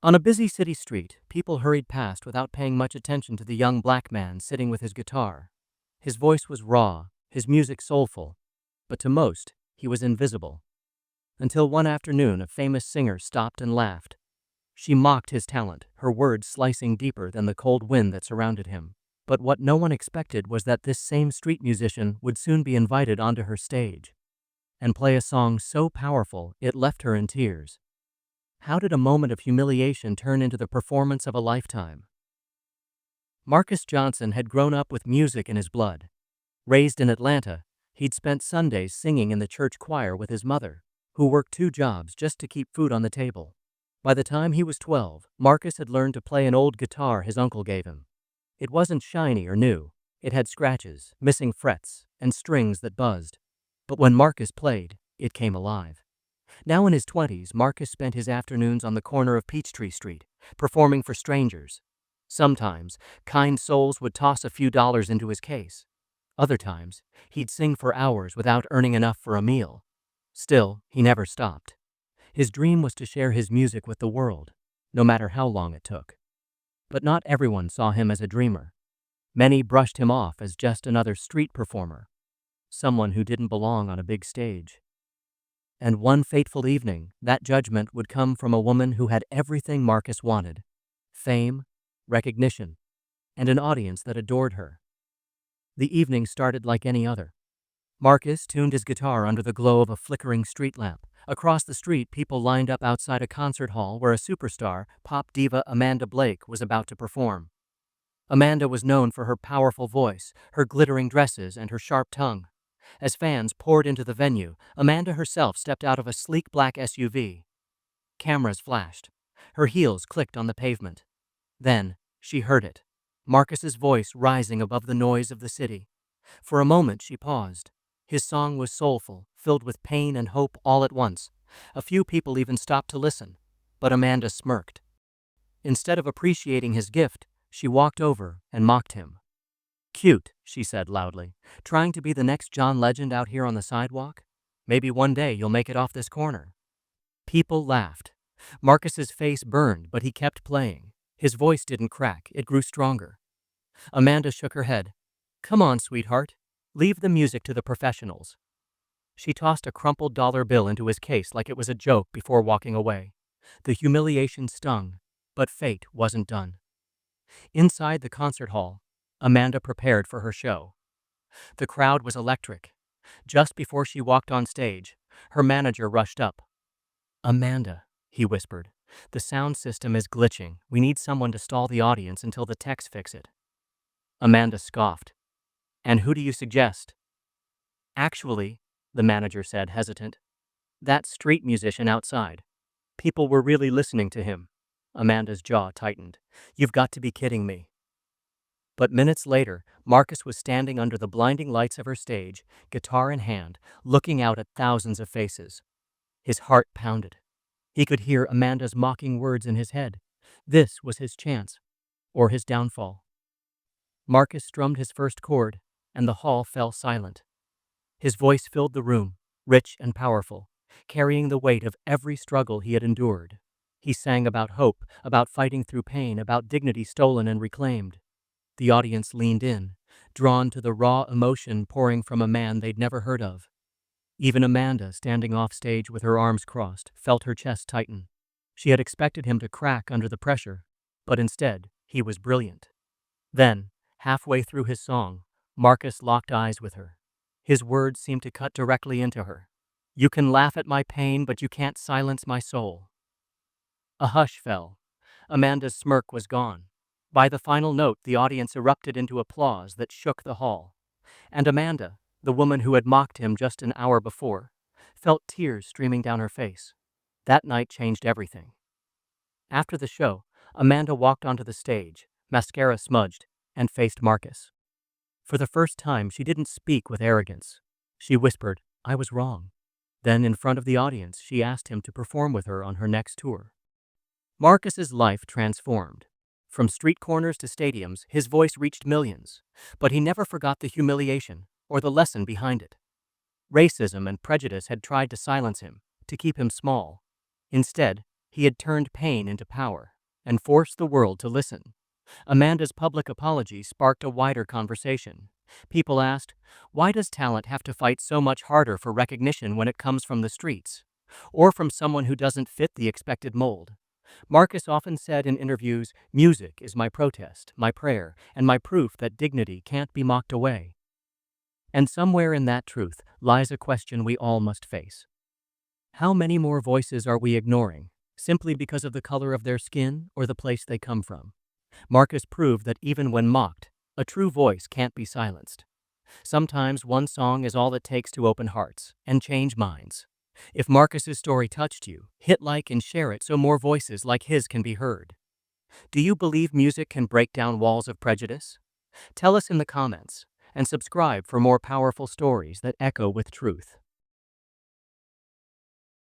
On a busy city street, people hurried past without paying much attention to the young black man sitting with his guitar. His voice was raw, his music soulful, but to most, he was invisible. Until one afternoon, a famous singer stopped and laughed. She mocked his talent, her words slicing deeper than the cold wind that surrounded him. But what no one expected was that this same street musician would soon be invited onto her stage and play a song so powerful it left her in tears. How did a moment of humiliation turn into the performance of a lifetime? Marcus Johnson had grown up with music in his blood. Raised in Atlanta, he'd spent Sundays singing in the church choir with his mother, who worked 2 jobs just to keep food on the table. By the time he was 12, Marcus had learned to play an old guitar his uncle gave him. It wasn't shiny or new. It had scratches, missing frets, and strings that buzzed. But when Marcus played, it came alive. Now in his 20s, Marcus spent his afternoons on the corner of Peachtree Street, performing for strangers. Sometimes, kind souls would toss a few dollars into his case. Other times, he'd sing for hours without earning enough for a meal. Still, he never stopped. His dream was to share his music with the world, no matter how long it took. But not everyone saw him as a dreamer. Many brushed him off as just another street performer, someone who didn't belong on a big stage. And one fateful evening, that judgment would come from a woman who had everything Marcus wanted: fame, recognition, and an audience that adored her. The evening started like any other. Marcus tuned his guitar under the glow of a flickering street lamp. Across the street, people lined up outside a concert hall where a superstar, pop diva Amanda Blake, was about to perform. Amanda was known for her powerful voice, her glittering dresses, and her sharp tongue. As fans poured into the venue, Amanda herself stepped out of a sleek black SUV. Cameras flashed. Her heels clicked on the pavement. Then, she heard it, Marcus's voice rising above the noise of the city. For a moment, she paused. His song was soulful, filled with pain and hope all at once. A few people even stopped to listen, but Amanda smirked. Instead of appreciating his gift, she walked over and mocked him. "Cute," she said loudly. "Trying to be the next John Legend out here on the sidewalk? Maybe one day you'll make it off this corner." People laughed. Marcus's face burned, but he kept playing. His voice didn't crack, it grew stronger. Amanda shook her head. "Come on, sweetheart. Leave the music to the professionals." She tossed a crumpled dollar bill into his case like it was a joke before walking away. The humiliation stung, but fate wasn't done. Inside the concert hall, Amanda prepared for her show. The crowd was electric. Just before she walked on stage, her manager rushed up. "Amanda," he whispered, "the sound system is glitching. We need someone to stall the audience until the techs fix it." Amanda scoffed. "And who do you suggest?" "Actually," the manager said, hesitant, "that street musician outside. People were really listening to him." Amanda's jaw tightened. "You've got to be kidding me." But minutes later, Marcus was standing under the blinding lights of her stage, guitar in hand, looking out at thousands of faces. His heart pounded. He could hear Amanda's mocking words in his head. This was his chance, or his downfall. Marcus strummed his first chord, and the hall fell silent. His voice filled the room, rich and powerful, carrying the weight of every struggle he had endured. He sang about hope, about fighting through pain, about dignity stolen and reclaimed. The audience leaned in, drawn to the raw emotion pouring from a man they'd never heard of. Even Amanda, standing off stage with her arms crossed, felt her chest tighten. She had expected him to crack under the pressure, but instead, he was brilliant. Then, halfway through his song, Marcus locked eyes with her. His words seemed to cut directly into her. "You can laugh at my pain, but you can't silence my soul." A hush fell. Amanda's smirk was gone. By the final note, the audience erupted into applause that shook the hall. And Amanda, the woman who had mocked him just an hour before, felt tears streaming down her face. That night changed everything. After the show, Amanda walked onto the stage, mascara smudged, and faced Marcus. For the first time, she didn't speak with arrogance. She whispered, "I was wrong." Then, in front of the audience, she asked him to perform with her on her next tour. Marcus's life transformed. From street corners to stadiums, his voice reached millions. But he never forgot the humiliation or the lesson behind it. Racism and prejudice had tried to silence him, to keep him small. Instead, He had turned pain into power and forced the world to listen. Amanda's public apology sparked a wider conversation. People asked, why does talent have to fight so much harder for recognition when it comes from the streets? Or from someone who doesn't fit the expected mold? Marcus often said in interviews, music is my protest, my prayer, and my proof that dignity can't be mocked away. And somewhere in that truth lies a question we all must face. How many more voices are we ignoring, simply because of the color of their skin or the place they come from? Marcus proved that even when mocked, a true voice can't be silenced. Sometimes one song is all it takes to open hearts and change minds. If Marcus's story touched you, hit like and share it so more voices like his can be heard. Do you believe music can break down walls of prejudice? Tell us in the comments, and subscribe for more powerful stories that echo with truth.